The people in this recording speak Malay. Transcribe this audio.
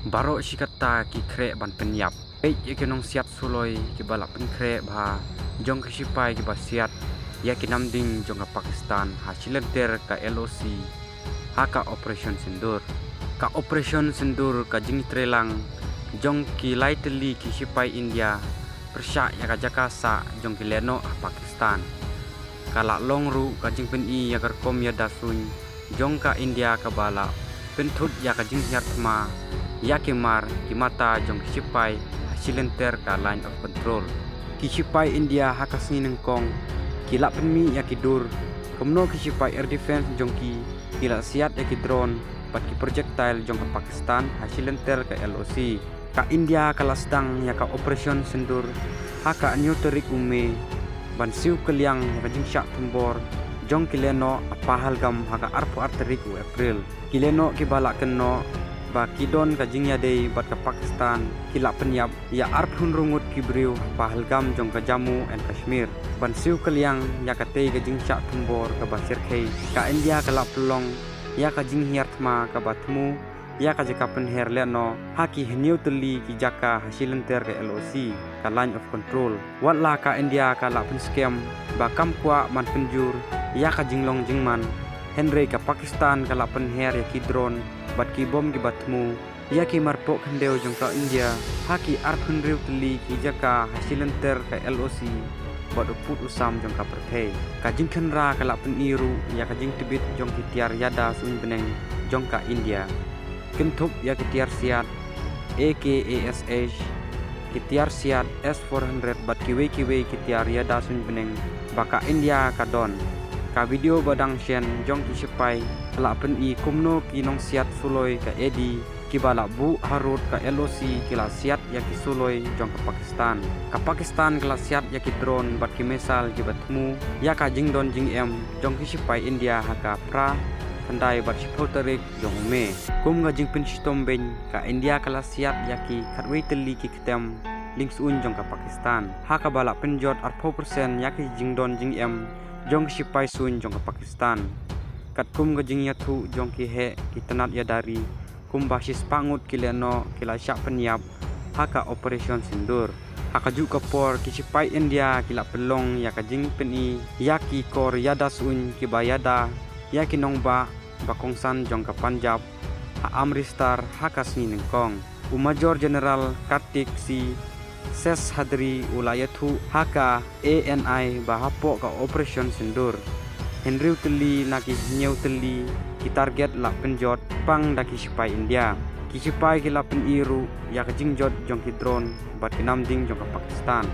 Baro sikata ki kre ban penyap. Ya ki nong siat suloi ki balak pen kre bha jong ki sipai ki basiat ya ki namding jong ka Pakistan hasilenter ka LOC haka Operation Sindur. Ka Operation Sindur ka jing trelang jong ki laiteli ki sipai India persya ya ka jakasa jong ki leno Pakistan. Kala longru ka jing pen I ya kom ya dasun jong ka India ka bala pentut ya ka jing yartma ya ki mar ki mata jong ki sipai hasilenter ka line of control. Ki sipai India haka sinengkong kila penmi ya ki dur kemno ki sipai air defense jong ki kila siat ya ki drone pat ki projectile jong ka Pakistan hasilenter ka LOC. Ka India kala sedang ya ka Operation Sindur haka nyuterik ume ban siu keliang ya ka jing syak tumbor jong kileno Pahalgam haka arpu arterik u April. Kileno ki balak keno ba kidon ka jing ya dei bat ka Pakistan kila penyap ya arpun rungut ki briu Pahalgam jong ka Jammu and Kashmir. Ban siu keliang ya ka tei ka jing syak tumbor ka basir kei. Ka India kala pelong ya ka jing hiartma ka batmu ya ka jaka penher leno haki heniu teli ki jaka hasilenter ke LOC ka line of control. Watla ka India kala pen scam ba kam kwa man penjur ya ka jinglong jingman Henry ka Pakistan kala penher ya ki drone bat ki bom ki batmu ya ki marpok hendeu jong ka India haki arpun riu teli ki jaka hasilenter ke LOC bat uput usam jong ka perthei. Ka jing khenra kala pen iru ya ka jing tibit jong ki tiar yada sun beneng jong ka India. Kentup ya kitiar siat AKASH kitiar siat S400 bat kiwe kitiar ya dasun beneng baka India kadon. Ka video badang sien jong ki sipai kala pen I kumno ki nong siat suloi ka Edi ki bala bu harut ka LOC kila siat ya ki suloi jong ka Pakistan. Ka Pakistan kala siat ya ki drone bat ki mesal ki batmu ya ka jing don jing em jong ki sipai India haka pra pandai bat sipoterik jong me kum nga jing pin sitomben ka India kala siat yaki khatwei teli ki ketem links un jong ka Pakistan haka bala penjot 4% yaki jing don jing em jong sipai sun jong ka Pakistan. Kat kum nga jing yathu jong ki he ki tenat ya dari kum basis pangut ki leno kila syak penyap haka Operation Sindur. Haka juga por ki sipai India kila pelong ya ka jing peni yaki kor yada sun ki bayada ya ki nongba bakongsan jong ka Punjab ha Amristar haka sni nengkong u Major General Kartik si Ses Hadri ulayathu haka ANI bahapo ka Operation Sindur. Henry teli naki nyeu teli ki target la penjot pang daki sipai India ki sipai ki la pen iru ya ka jingjot jong ki drone bat ki namding jong ka Pakistan.